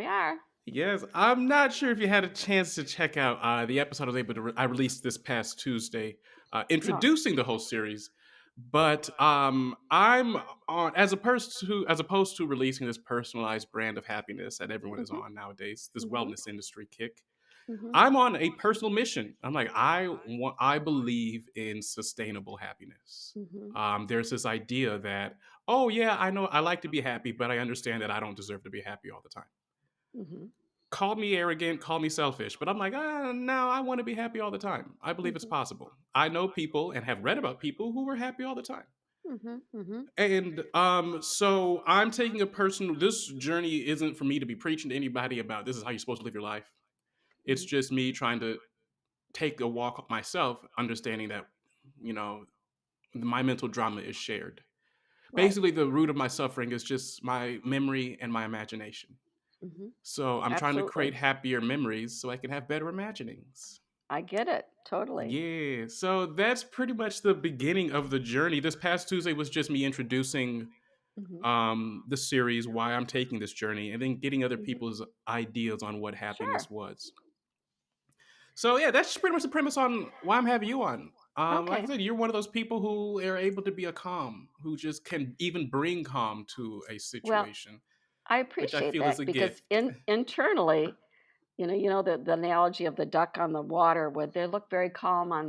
we are. Yes, I'm not sure if you had a chance to check out the episode I was able to. I released this past Tuesday, No. introducing the whole series. But I'm on as opposed to releasing this personalized brand of happiness that everyone is Mhm. on nowadays, this Mhm. wellness industry kick. Mhm. I'm on a personal mission. I'm like I believe in sustainable happiness. Mhm. There's this idea that oh yeah, I know I like to be happy, but I understand that I don't deserve to be happy all the time. Mhm. Call me arrogant, call me selfish, but I'm like, no, I want to be happy all the time. I believe it's Mhm. possible. I know people and have read about people who were happy all the time. Mhm. Mhm. And so I'm taking a personal, this journey isn't for me to be preaching to anybody about this is how you're supposed to live your life. It's Mhm. just me trying to take a walk myself, understanding that, you know, my mental drama is shared. Right. Basically, the root of my suffering is just my memory and my imagination. Mhm. So I'm trying to create Absolutely. happier memories so I can have better imaginings. I get it. Totally. Yeah, so that's pretty much the beginning of the journey. This past Tuesday was just me introducing Mhm. the series, why I'm taking this journey, and then getting other Mhm. people's ideas on what happiness Sure. was. So yeah, that's pretty much the premise on why I'm having you on. Like I Okay. said, you're one of those people who are able to be a calm, who just can even bring calm to a Well, situation, I which I appreciate feel is that a because gift. internally, the analogy of the duck on the water would they look very calm on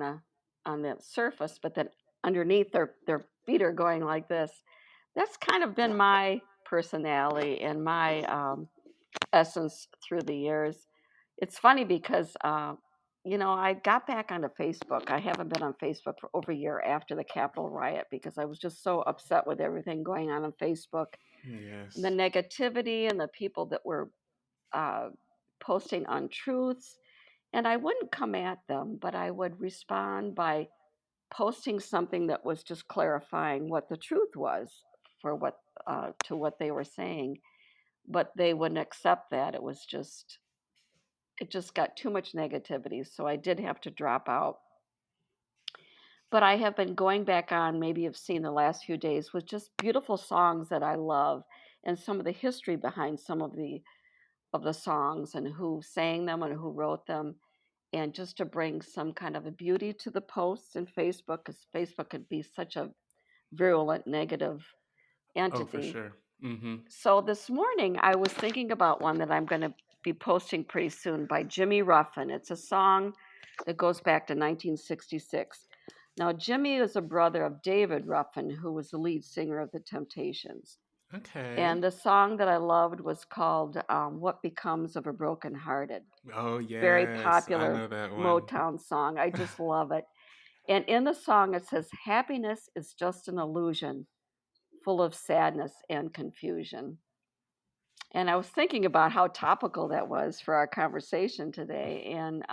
the surface, but then underneath their feet are going like this. That's kind of been my personality and my essence through the years. It's funny because I got back onto Facebook. I haven't been on Facebook for over a year after the Capitol riot because I was just so upset with everything going on Facebook, the Yes. negativity and the people that were uh, posting untruths. And I wouldn't come at them, but I would respond by posting something that was just clarifying what the truth was for what to what they were saying. But they wouldn't accept that. It just got too much negativity, so I did have to drop out. But I have been going back on, maybe you've seen the last few days, with just beautiful songs that I love and some of the history behind some of the songs and who sang them and who wrote them, and just to bring some kind of a beauty to the posts in Facebook, because Facebook could be such a virulent negative Oh, for entity. sure. Mm-hmm. So this morning I was thinking about one that I'm going to be posting pretty soon by Jimmy Ruffin. It's a song that goes back to 1966. Now, Jimmy is a brother of David Ruffin, who was the lead singer of the Temptations. And Okay. the song that I loved was called What Becomes of a Broken Hearted. Oh Very yes, I popular know that one. Motown song. I just love it. And in the song, it says, happiness is just an illusion full of sadness and confusion. And I was thinking about how topical that was for our conversation today, and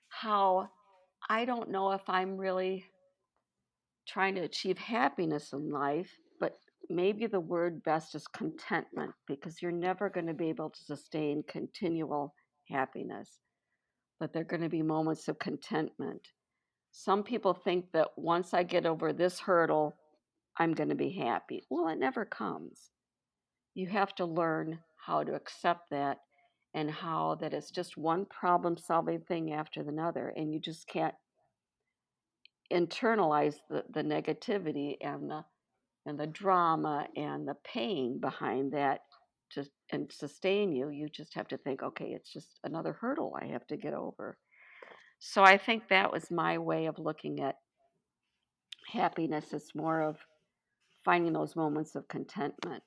how I don't know if I'm really trying to achieve happiness in life, but maybe the word best is contentment, because you're never going to be able to sustain continual happiness, but there are going to be moments of contentment. Some people think that once I get over this hurdle, I'm going to be happy. Well, it never comes. You have to learn how to accept that, and how that it's just one problem solving thing after another, and you just can't internalize the negativity and the drama and the pain behind that to and sustain you. You just have to think, okay, it's just another hurdle I have to get over. So I think that was my way of looking at happiness. It's more of finding those moments of contentment.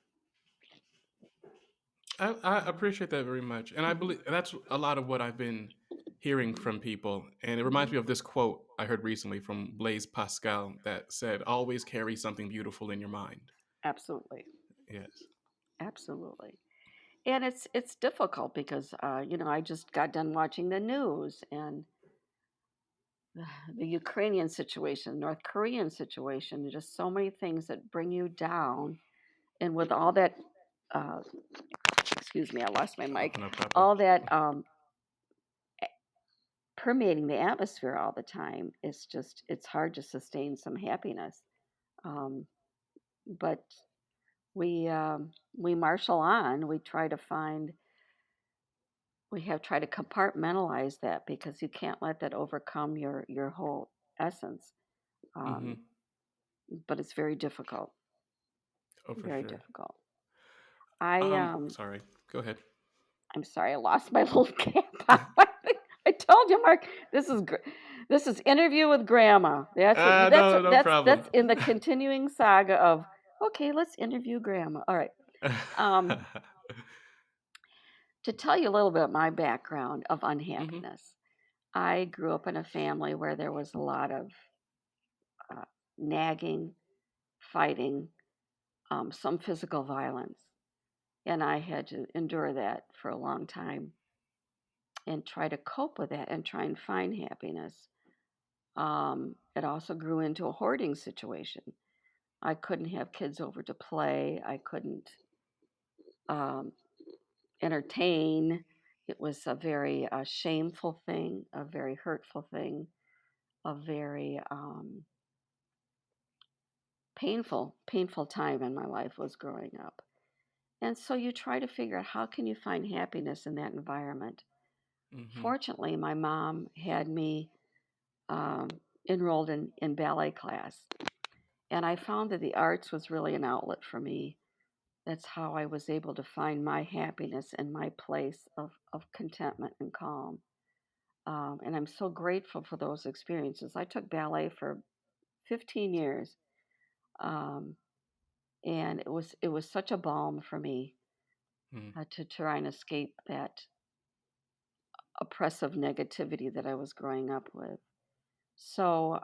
I appreciate that very much, and I Hmm. believe that's a lot of what I've been hearing Hmm. from people. And it reminds Hmm. me of this quote I heard recently from Blaise Pascal that said, "Always carry something beautiful in your mind." Absolutely. Yes. Absolutely. And it's difficult because I just got done watching the news, and the Ukrainian situation, North Korean situation, there's just so many things that bring you down. And with all that, uh, excuse me, I lost my Oh, mic. no problem. All that permeating the atmosphere all the time, it's hard to sustain some happiness. Um, but we marshal on. We have tried to compartmentalize that because you can't let that overcome your whole essence. Mm-hmm. Um, but it's very difficult, Oh, for very sure. difficult. I Sorry. Go ahead. I'm sorry, I lost my little cap. I told you, Mark. This is interview with Grandma. That's what you. No, no problem. That's in the continuing saga of. Okay, let's interview Grandma. All right. Um, to tell you a little bit of my background of Mm-hmm. unhappiness, I grew up in a family where there was a lot of uh, nagging, fighting, some physical violence, and I had to endure that for a long time and try to cope with that and try and find happiness. It also grew into a hoarding situation. I couldn't have kids over to play. I couldn't um, entertain. It was a very shameful thing, a very hurtful thing, a very painful time in my life was growing up. And so you try to figure out how can you find happiness in that environment. Mm-hmm. Fortunately, my mom had me um, enrolled in ballet class, and I found that the arts was really an outlet for me. That's how I was able to find my happiness and my place of contentment and calm. And I'm so grateful for those experiences. I took ballet for 15 years, um, and it was such a balm for me to try and escape that oppressive negativity that I was growing up with. So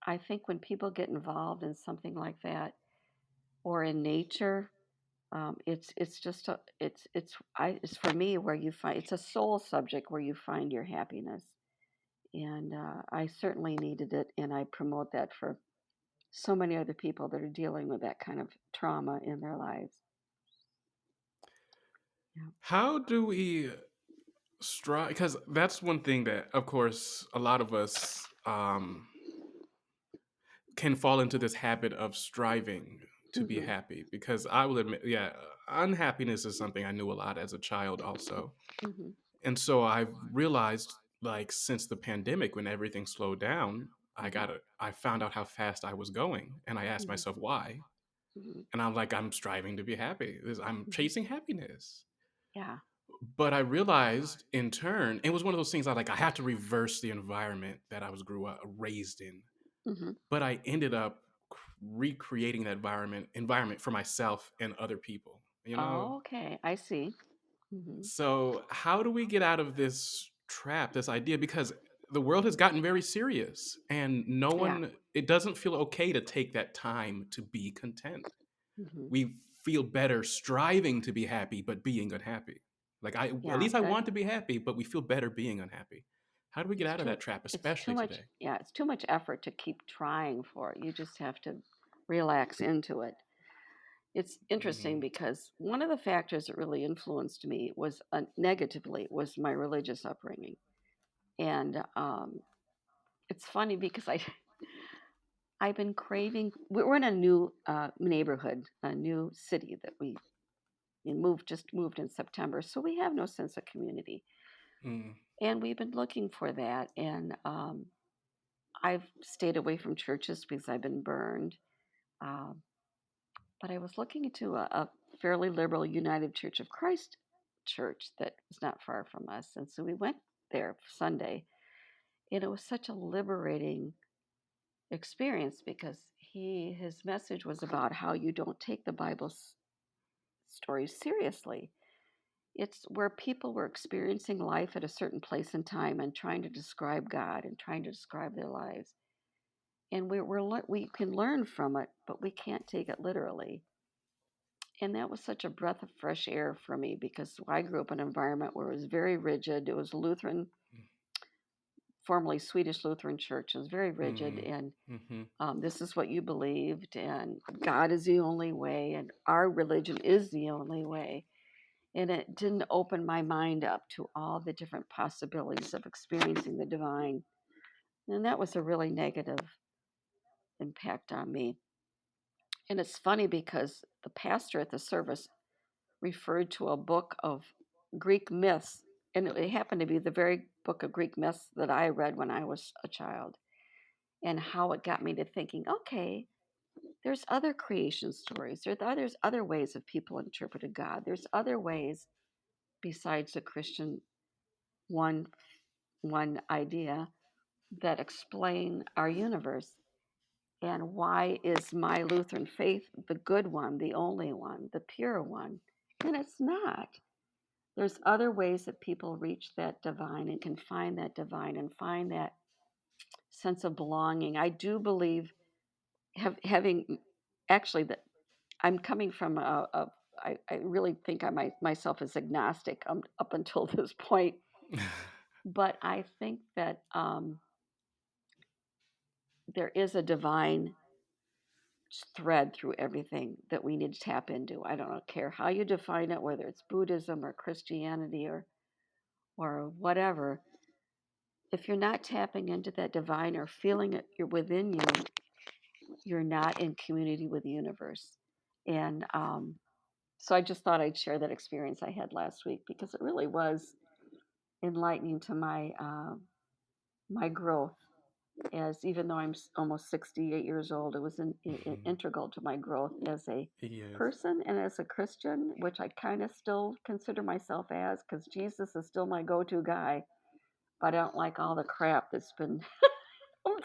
I think when people get involved in something like that or in nature, it's just it's for me where you find it's a soul subject where you find your happiness, and I certainly needed it, and I promote that for so many other people that are dealing with that kind of trauma in their lives. Yeah. How do we strive? Because that's one thing that, of course, a lot of us can fall into this habit of striving to be Hmm. happy. Because I will admit, yeah, unhappiness is something I knew a lot as a child, also. Hmm. And so I've realized, like, since the pandemic, when everything slowed down, Hmm. I found out how fast I was going, and I asked Hmm. myself why. Hmm. And I'm like, I'm striving to be happy. I'm Hmm. chasing happiness. Yeah. But I realized in turn, it was one of those things I had to reverse the environment that I was raised in. Hmm. But I ended up recreating that environment for myself and other people. You know, Oh, okay, I see. Hmm. so how do we get out of this trap, this idea? Because the world has gotten very serious, and no Yeah. one. It doesn't feel okay to take that time to be content. Hmm. We feel better striving to be happy, but being unhappy. Like at Yeah. least I That want to be happy, but we feel better being unhappy. How do we get it's out of too that trap, it's too especially much. today? Yeah, it's too much effort to keep trying for it. You just have to relax into it. It's interesting Mm, because one of the factors that really influenced me was negatively was my religious upbringing, and it's funny because I've been craving. We're in a new neighborhood, a new city that we moved in September, so we have no sense of community, mm, and we've been looking for that. And I've stayed away from churches because I've been burned. Um, but I was looking into a fairly liberal United Church of Christ church that was not far from us. And so we went there Sunday. And it was such a liberating experience because his message was about how you don't take the Bible stories seriously. It's where people were experiencing life at a certain place and time and trying to describe God and trying to describe their lives. And we can learn from it, but we can't take it literally. And that was such a breath of fresh air for me because I grew up in an environment where it was very rigid. It was Lutheran, formerly Swedish Lutheran church. It was very rigid, mm, and mm-hmm. this is what you believed, and God is the only way, and our religion is the only way. And it didn't open my mind up to all the different possibilities of experiencing the divine. And that was a really negative impact on me. And it's funny because the pastor at the service referred to a book of Greek myths, and it happened to be the very book of Greek myths that I read when I was a child, and how it got me to thinking, okay, there's other creation stories. There's other ways of people interpreted God. There's other ways besides the Christian one one idea that explain our universe. And why is my Lutheran faith the good one, the only one, the pure one? And it's not. There's other ways that people reach that divine and can find that divine and find that sense of belonging. I do believe having actually that I'm coming from I really think myself as agnostic up until this point, but I think that there is a divine thread through everything that we need to tap into. I don't care how you define it, whether it's Buddhism or Christianity or whatever. If you're not tapping into that divine or feeling it you're within you, you're not in community with the universe. And so I just thought I'd share that experience I had last week because it really was enlightening to my growth. As even though I'm almost 68 years old, it was integral to my growth as a Yes. person and as a Christian, which I kind of still consider myself as, because Jesus is still my go-to guy. But I don't like all the crap that's been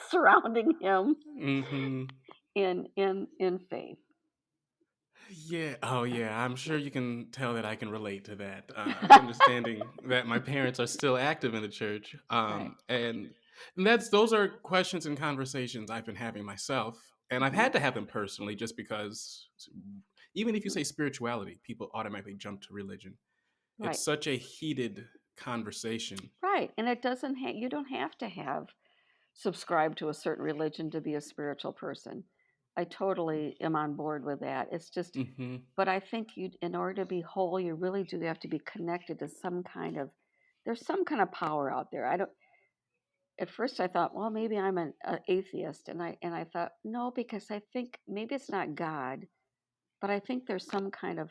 surrounding him Mm-hmm. in faith. Yeah. Oh, yeah. I'm sure you can tell that I can relate to that. Understanding that my parents are still active in the church, Right. and those are questions and conversations I've been having myself, and I've Hmm. had to have them personally, just because even if you say spirituality, people automatically jump to religion. It's Right. such a heated conversation. Right. And it doesn't you don't have to have subscribe to a certain religion to be a spiritual person. I totally am on board with that. It's just, Mm-hmm. but I think in order to be whole, you really do have to be connected to some kind of, there's some kind of power out there. I don't, at first I thought, well, maybe I'm an atheist. And I thought, no, because I think maybe it's not God, but I think there's some kind of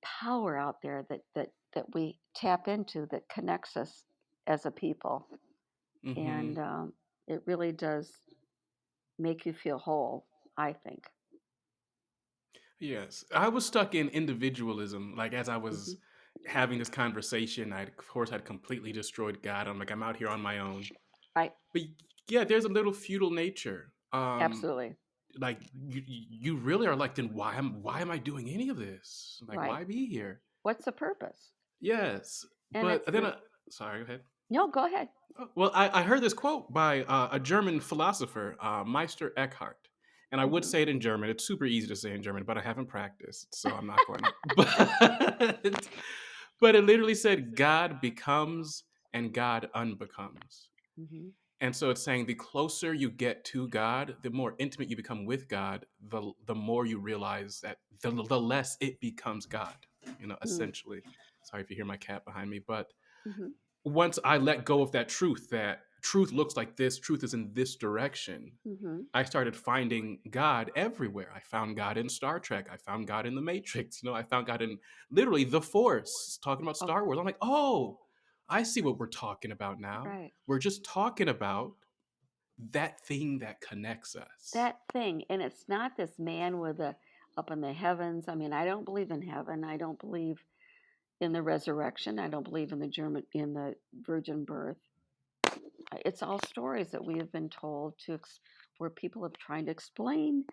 power out there that we tap into that connects us as a people. Mm-hmm. And it really does make you feel whole, I think. Yes, I was stuck in individualism. Like as I Hmm. was having this conversation, I of course had completely destroyed God. I'm like, I'm out here on my own. Right. But yeah, there's a little feudal nature. Absolutely. Like you really are like, then why am I doing any of this? Like, Right. why be here? What's the purpose? Yes, And but then sorry, go ahead. no, go ahead. Well, I heard this quote by a German philosopher, Meister Eckhart. And I would Hmm. say it in German. It's super easy to say in German, but I haven't practiced, so I'm not going to. But it literally said, God becomes and God unbecomes. Hmm. And so it's saying the closer you get to God, the more intimate you become with God, the more you realize that the less it becomes God, essentially. Sorry if you hear my cat behind me, but Hmm. once I let go of that truth looks like this, truth is in this direction, Hmm. I started finding God everywhere. I found God in Star Trek. I found God in The Matrix. I found God in literally The Force, talking about Oh, Star Wars. I'm like, oh, I see what we're talking about now. right. We're just talking about that thing that connects us. That thing. And it's not this man with a up in the heavens. I mean, I don't believe in heaven. I don't believe in the resurrection. I don't believe in the virgin birth. It's all stories that we have been told where people have trying to explain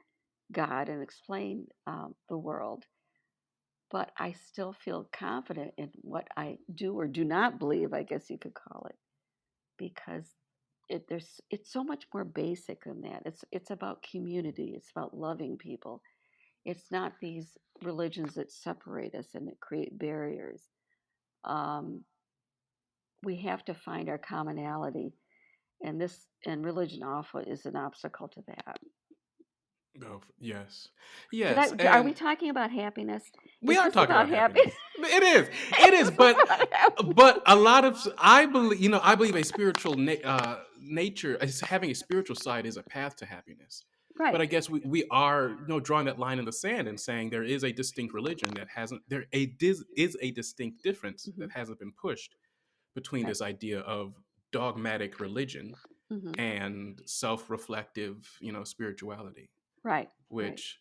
God and explain the world. But I still feel confident in what I do or do not believe, I guess you could call it, because it's so much more basic than that. It's about community. It's about loving people. It's not these religions that separate us and that create barriers. Um, we have to find our commonality, and religion often is an obstacle to that. Oh, yes. Did Yes. I? Are we And talking about happiness? we Is are this talking about about happiness? happiness. It is. It Is is. this But about happiness? but a lot of I believe I believe a spiritual nature is having a spiritual side is a path to happiness. But Right. I guess we are, drawing that line in the sand and saying there is a distinct religion that hasn't is a distinct difference Hmm. that hasn't been pushed between Right. this idea of dogmatic religion Hmm. and self-reflective, spirituality, Right. Right. which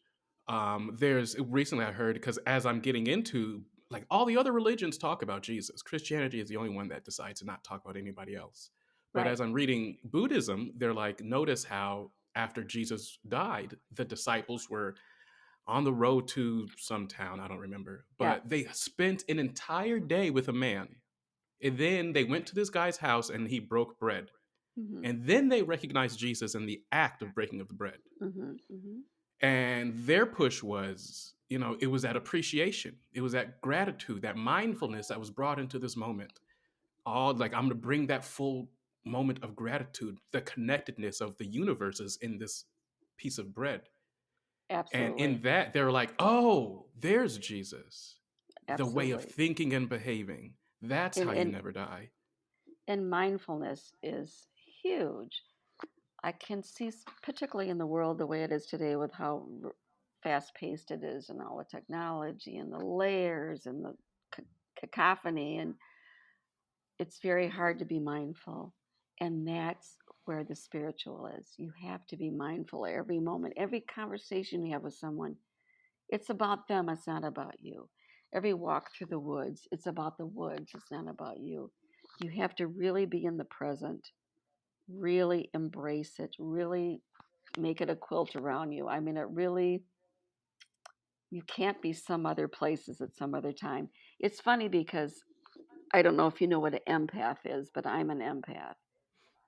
there's recently I heard, because as I'm getting into, like, all the other religions talk about Jesus. Christianity is the only one that decides to not talk about anybody else. But Right. as I'm reading Buddhism, they're like, notice how after Jesus died, the disciples were on the road to some town, I don't remember, Yeah. but they spent an entire day with a man. And then they went to this guy's house and he broke bread. Hmm. And then they recognized Jesus in the act of breaking of the bread. Hmm. Hmm. And their push was, it was that appreciation, it was that gratitude, that mindfulness that was brought into this moment. All, like, I'm going to bring that full moment of gratitude, the connectedness of the universes in this piece of bread. And in Absolutely. that, they're like, oh, there's Jesus, the way of Absolutely. thinking and behaving. That's And how you and never die. and mindfulness is huge. I can see, particularly in the world the way it is today, with how fast paced it is, and all the technology and the layers and the cacophony, and it's very hard to be mindful. And that's where the spiritual is. You have to be mindful every moment, every conversation you have with someone. It's about them, it's not about you. Every walk through the woods, it's about the woods, it's not about you. You have to really be in the present, really embrace it, really make it a quilt around you. I mean, it really, you can't be some other places at some other time. It's funny because I don't know if you know what an empath is, but I'm an empath.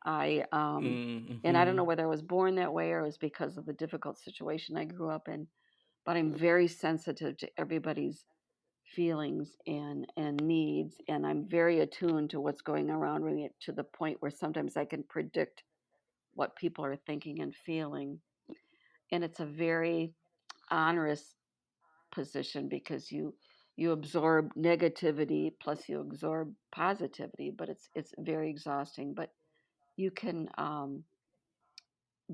I and I don't Mm-hmm. know whether I was born that way or it was because of the difficult situation I grew up in, but I'm very sensitive to everybody's feelings and needs, and I'm very attuned to what's going around me, to the point where sometimes I can predict what people are thinking and feeling. And it's a very onerous position because you absorb negativity plus you absorb positivity, but it's very exhausting. But you can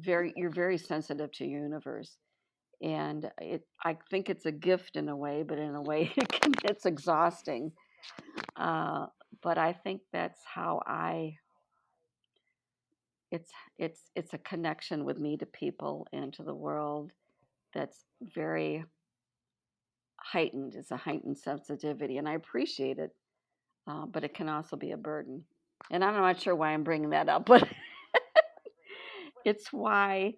you're very sensitive to your universe, and I think it's a gift in a way, but in a way it's exhausting. uh, but I think that's how I it's a connection with me to people and to the world that's very heightened. It's a heightened sensitivity, and I appreciate it, but it can also be a burden. And I'm not sure why I'm bringing that up, but it's why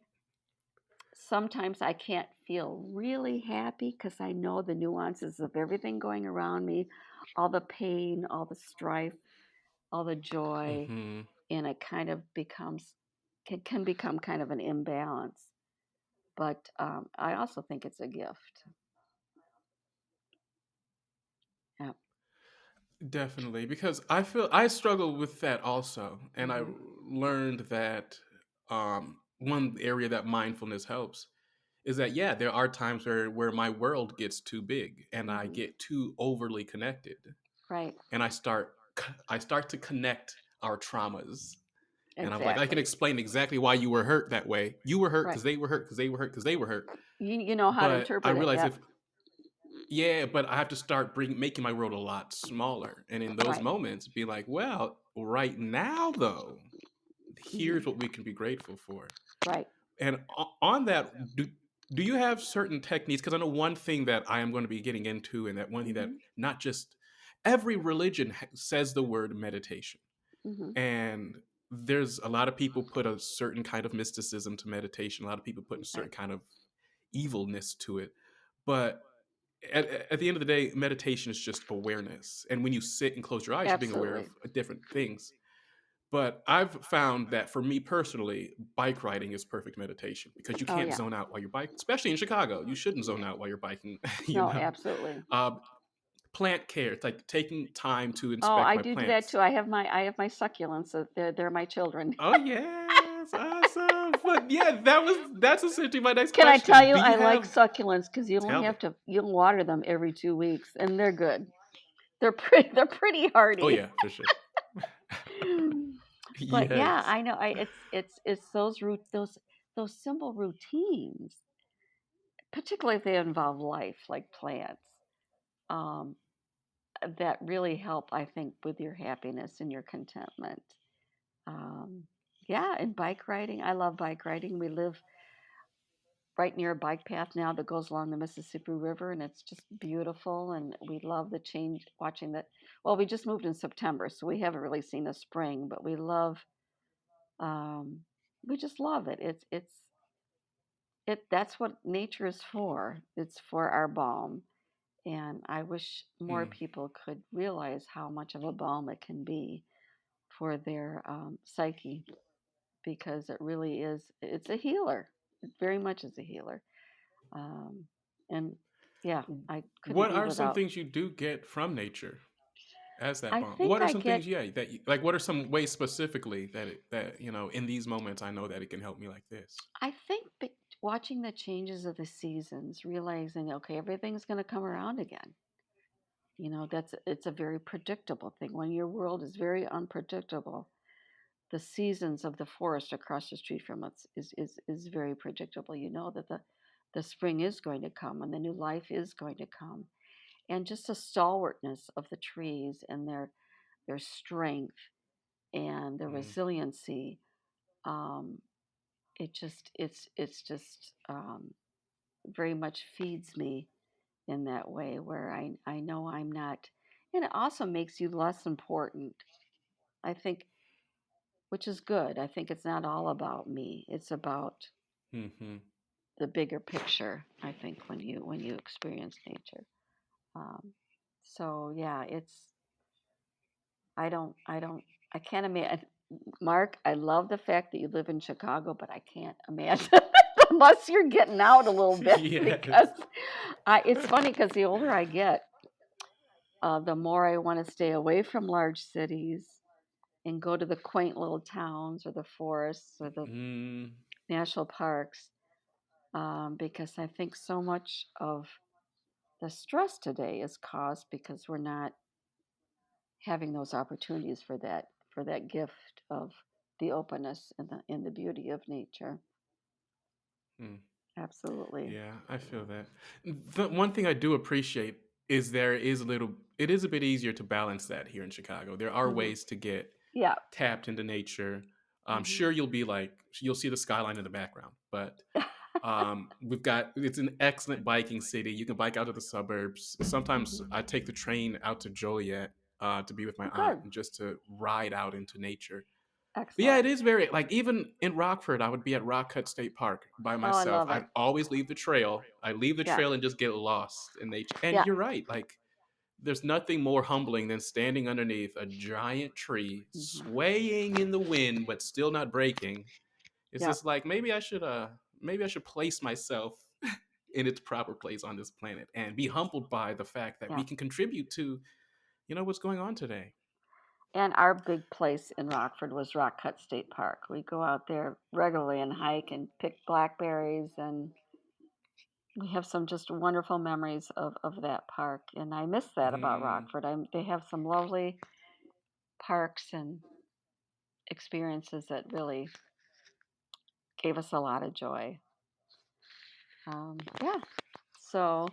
sometimes I can't feel really happy because I know the nuances of everything going around me, all the pain, all the strife, all the joy, Mm-hmm. and it kind of becomes can become kind of an imbalance. But I also think it's a gift. Yeah. Definitely, because I feel I struggle with that also, and I Hmm. learned that one area that mindfulness helps is that, yeah, there are times where my world gets too big and I Hmm. get too overly connected, Right. and I start to connect our traumas, and I'm like, I can Exactly. explain exactly why you were hurt that way. You were hurt Right. because they were hurt because they were hurt because they were hurt. You know how to But I interpret it. realize, Yep. if yeah, but I have to start making my world a lot smaller. And in those Right. moments, be like, well, right now, though, Hmm. here's what we can be grateful for. Right. And on that, do you have certain techniques? Because I know one thing that I am going to be getting into, and that one thing that Hmm. not just every religion says the word meditation. Hmm. And there's a lot of people put a certain kind of mysticism to meditation, a lot of people put a certain Right. kind of evilness to it. But at the end of the day, meditation is just awareness. And when you sit and close your eyes, you're being aware of Absolutely. different things. But I've found that for me personally, bike riding is perfect meditation, because you Oh can't yeah. zone out while you're biking, especially in Chicago. You shouldn't zone Yeah. out while you're biking, you No, know? absolutely. Uh, Plant care, it's like taking time to Oh, inspect I my do that too. plants. I have my succulents. They're my children. Oh, yes. Awesome. But yeah, that's essentially my next Can I tell question. you, Do you I like have, succulents because you only tell me. have to you water them every 2 weeks, and they're good. They're pretty Oh, hardy. yeah, for sure. But yeah, Yes. I know. It's those those simple routines, particularly if they involve life, like plants, um, that really help, I think, with your happiness and your contentment. Um, yeah, and bike riding. I love bike riding. We live right near a bike path now that goes along the Mississippi River, and it's just beautiful. And we love the change watching that. Well, we just moved in September, so we haven't really seen the spring, but we love. Um, we just love it. It. That's what nature is for. It's for our balm, and I wish more Mm, people could realize how much of a balm it can be for their psyche, because it really is. It's a healer. It very much is a healer. Um, and yeah, I couldn't what be are some without. things you do get from nature as that I bond? think What are I some get. things, yeah, that you, like? What are some ways specifically that that in these moments I know that it can help me like this? I think watching the changes of the seasons, realizing okay, everything's going to come around again. That's it's a very predictable thing. When your world is very unpredictable, the seasons of the forest across the street from us is very predictable. You know that the spring is going to come and the new life is going to come, and just the stalwartness of the trees and their strength and the Mm, resiliency. Um, it's just very much feeds me in that way where I know I'm not, and it also makes you less important. I think, which is good. I think it's not all about me. It's about mm-hmm. the bigger picture. I think when you experience nature. Um, so yeah, I can't imagine. Mark, I love the fact that you live in Chicago, but I can't imagine unless you're getting out a little bit Yes. because it's funny because the older I get, the more I want to stay away from large cities and go to the quaint little towns or the forests or the Mm, national parks, because I think so much of the stress today is caused because we're not having those opportunities for that gift of the openness and the beauty of nature. mm. Absolutely. Yeah, I feel that. The one thing I do appreciate is there is a little. It is a bit easier to balance that here in Chicago. There are Hmm. ways to get Yeah. tapped into nature. Hmm. Sure, you'll see the skyline in the background, but we've got it's an excellent biking city. You can bike out to the suburbs. Sometimes Hmm. I take the train out to Joliet to be with my aunt Good. and just to ride out into nature. But yeah, Excellent. it is very like even in Rockford, I would be at Rock Cut State Park by Oh, I myself. love it. I'd always leave the trail. I leave the Yeah. trail and just get lost in nature. And Yeah. you're right, like there's nothing more humbling than standing underneath a giant tree, Hmm. swaying in the wind but still not breaking. It's Yeah. just like maybe I should place myself in its proper place on this planet and be humbled by the fact that Yeah. we can contribute to what's going on today. And our big place in Rockford was Rock Cut State Park. We go out there regularly and hike and pick blackberries, and we have some just wonderful memories of that park. And I miss that about Mm, Rockford. They have some lovely parks and experiences that really gave us a lot of joy. Yeah. So,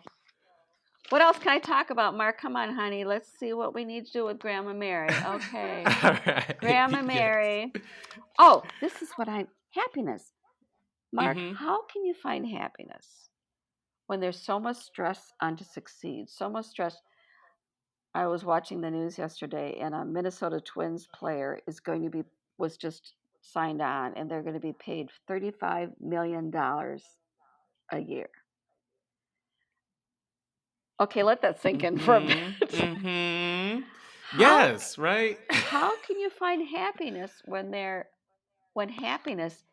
what else can I talk about, Mark? Come on, honey. Let's see what we need to do with Grandma Mary. Okay. all right. Grandma Yes. Mary. Oh, this is what happiness. Mark, Mm-hmm. how can you find happiness when there's so much stress on to succeed? So much stress. I was watching the news yesterday, and a Minnesota Twins player was just signed on, and they're going to be paid $35 million a year. Okay, let that sink in for a Mm-hmm. bit. Mm-hmm. how Yes, right? how can you find happiness when happiness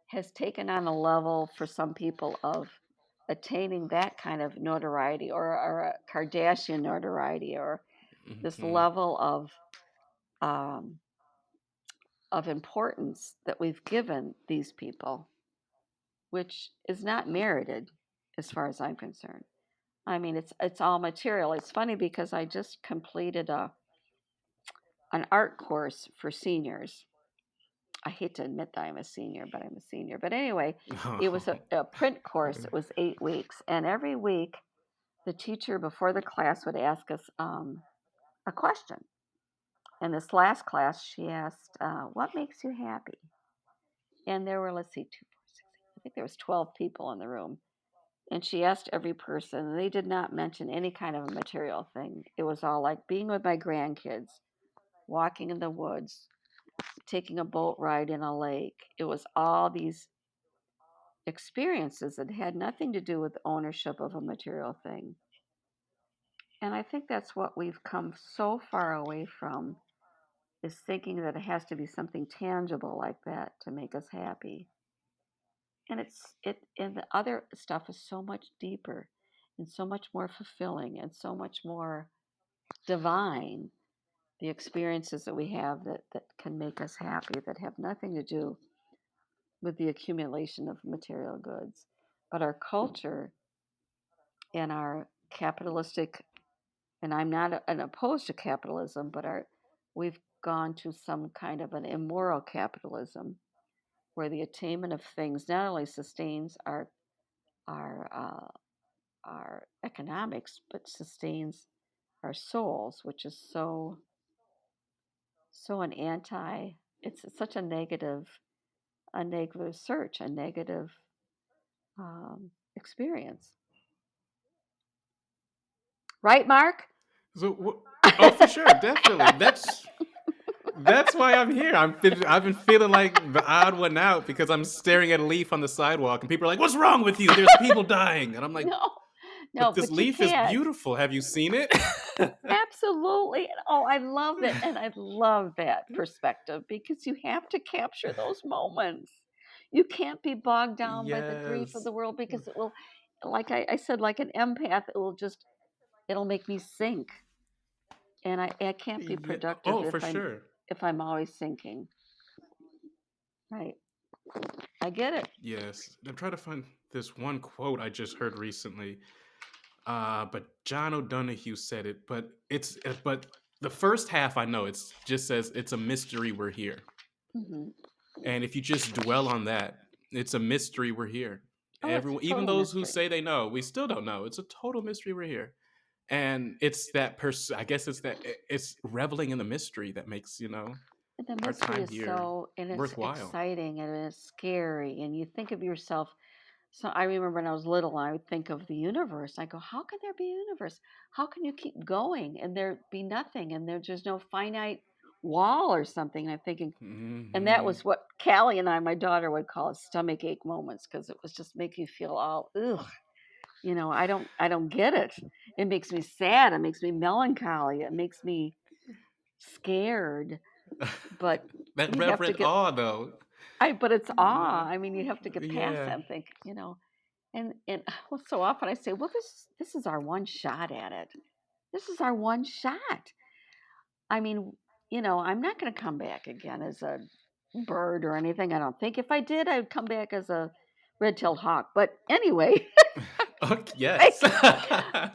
has taken on a level for some people of attaining that kind of notoriety, or a Kardashian notoriety, or this Mm-hmm. level um, of importance that we've given these people, which is not merited as far as I'm concerned. I mean, it's all material. It's funny because I just completed an art course for seniors, I hate to admit that I'm a senior, but I'm a senior. But anyway, it was Oh. a print course. It was 8 weeks. And every week, the teacher before the class would ask us a question. In this last class, she asked, what makes you happy? And there were, let's see, 2, 4, 6, 8, I think there was 12 people in the room. And she asked every person, and they did not mention any kind of a material thing. It was all like being with my grandkids, walking in the woods, taking a boat ride in a lake. It was all these experiences that had nothing to do with ownership of a material thing. And I think that's what we've come so far away from, is thinking that it has to be something tangible like that to make us happy. And and the other stuff is so much deeper and so much more fulfilling and so much more divine. The experiences that we have that can make us happy, that have nothing to do with the accumulation of material goods. But our culture and our capitalistic, and I'm not an opposed to capitalism, but we've gone to some kind of an immoral capitalism where the attainment of things not only sustains our our economics, but sustains our souls, which is so an anti. It's such a negative search, a negative experience. Right, Mark? So, oh, for sure, definitely. That's why I'm here. I've been feeling like the odd one out because I'm staring at a leaf on the sidewalk and people are like, "What's wrong with you? There's people dying." And I'm like, No, no, "But this but you leaf is can't. beautiful. Have you seen it?" Absolutely. Oh, I love it. And I love that perspective because you have to capture those moments. You can't be bogged down by the grief of Yes. the world because it will, like I said, like an empath, it'll make me sink. And I can't be Yeah. productive Oh, for sure. if I'm always sinking. Right. I get it. Yes. I'm trying to find this one quote I just heard recently. But John O'Donohue said it, but the first half I know it's just says it's a mystery we're here. Hmm. And if you just dwell on that, it's a mystery we're here. Oh, it's a Everyone, even total those who mystery. say they know, we still don't know. It's a total mystery we're here. And it's that person. I guess it's reveling in the mystery that makes And the our mystery time is here and it's worthwhile. exciting and it's scary. And you think of yourself. So I remember when I was little, I would think of the universe. I go, how can there be a universe? How can you keep going and there be nothing and there's just no finite wall or something? And I'm thinking, and that Hmm. was what Callie and I, my daughter, would call it stomach ache moments because it was just making me feel all ugh. I don't get it. It makes me sad. It makes me melancholy. It makes me scared. But That you have to reverent get awe, though. but it's You know. awe. I mean, you have to get past Yeah. that and think. And well, so often I say, well, this is our one shot at it. This is our one shot. I mean, I'm not going to come back again as a bird or anything. I don't think. If I did, I'd come back as a red-tailed hawk. But anyway, Okay, yes. like,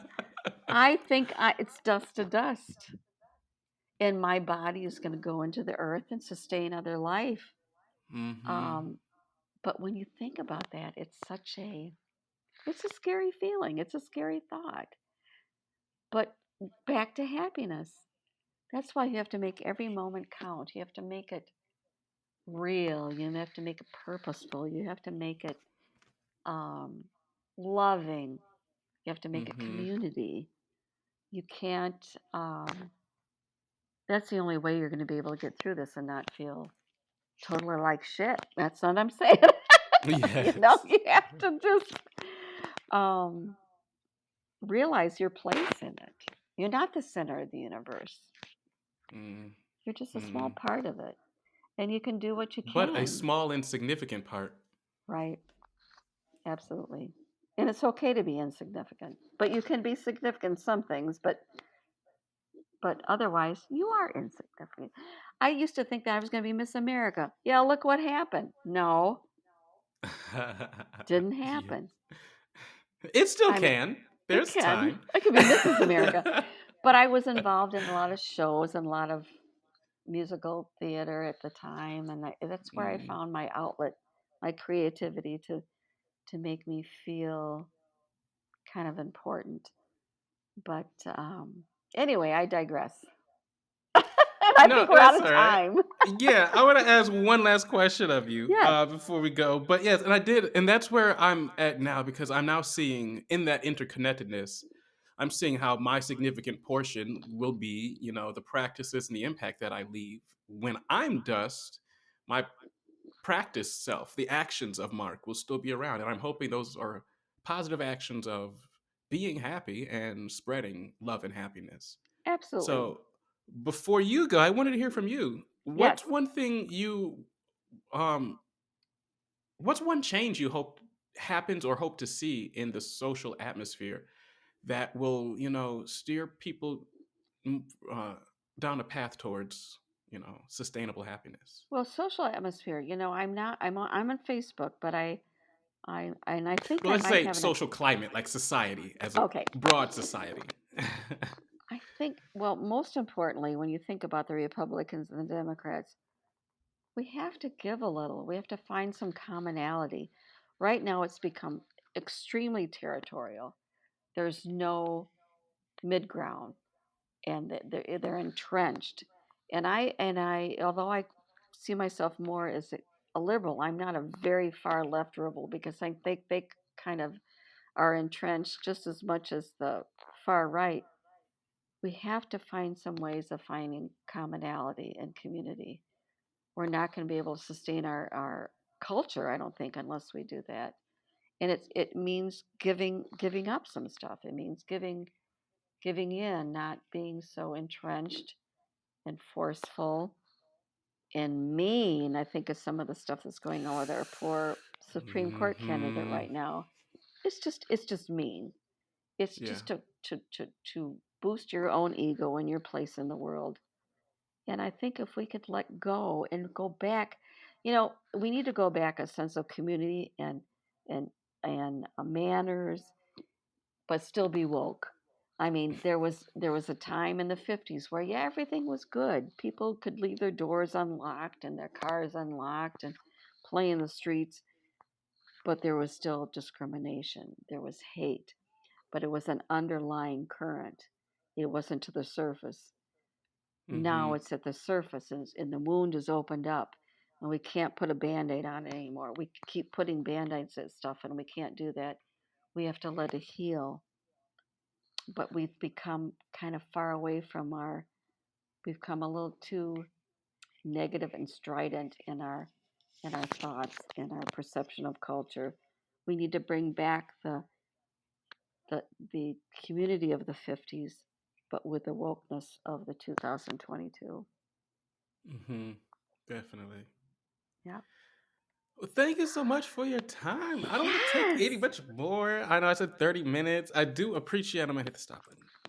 I think it's dust to dust, and my body is going to go into the earth and sustain other life. Hmm. Um, but when you think about that, it's a scary feeling. It's a scary thought. But back to happiness. That's why you have to make every moment count. You have to make it real. You have to make it purposeful. You have to make it um, loving. You have to make it Hmm. community. You can't. That's the only way you're going to be able to get through this and not feel totally like shit. That's what I'm saying. Yes. You have to just um, realize your place in it. You're not the center of the universe. You're just a small Hmm. part of it. And you can do what you But a can, small, insignificant part. right? Absolutely. And it's okay to be insignificant. But you can be significant in some things, but otherwise you are insignificant. I used to think that I was going to be Miss America. Yeah, look what happened. No, didn't Yeah. happen. It still I mean, can. it There's can. time. I could be Mrs. America. But I was involved in a lot of shows and a lot of musical theater at the time, and that's where I Mm. found my outlet, my creativity to make me feel kind of important. But anyway, I digress. And I No, think we're that's out all of right. time. Yeah, I want to ask one last question of you Yes. before we go. But yes, and I did, and that's where I'm at now because I'm now seeing in that interconnectedness. I'm seeing how my significant portion will be, the practices and the impact that I leave when I'm dust. My practice self, the actions of Mark will still be around, and I'm hoping those are positive actions of being happy and spreading love and happiness. Absolutely. So before you go, I wanted to hear from you. Yes. Um what's one change you hope happens or hope to see in the social atmosphere that will, steer people mm, uh, down a path towards, sustainable happiness? Well, social atmosphere. I'm not. I'm on Facebook, but and I think Well, I let's might say have an. social climate, like society as a Okay. broad society. I think. Well, most importantly, when you think about the Republicans and the Democrats, we have to give a little. We have to find some commonality. Right now, it's become extremely territorial. There's no mid ground, and they're entrenched. Although I see myself more as a liberal, I'm not a very far left liberal because I think they kind of are entrenched just as much as the far right. We have to find some ways of finding commonality and community. We're not going to be able to sustain our culture, I don't think, unless we do that. And it means giving up some stuff. It means giving in, not being so entrenched and forceful and mean. I think of some of the stuff that's going on with our poor Supreme Court candidate Hmm. right now. It's just mean. It's Yeah. just to boost your own ego and your place in the world. And I think if we could let go and go back, we need to go back a sense of community and manners, but still be woke. I mean, there was a time in the 50s where yeah, everything was good. People could leave their doors unlocked and their cars unlocked and play in the streets, but there was still discrimination. There was hate, but it was an underlying current. It wasn't to the surface. Now Hmm. it's at the surface and the wound is opened up and we can't put a band-aid on it anymore. We keep putting band-aids at stuff and we can't do that. We have to let it heal. But we've become kind of far away from we've come a little too negative and strident in our thoughts, in our perception of culture. We need to bring back the the community of the 50s, but with the wokeness of the 2022. Hmm. Definitely. Yeah. Well, thank you so much for your time. I don't want to take Yes. any much more. I know I said 30 minutes. I do appreciate. I'm gonna hit the stop button.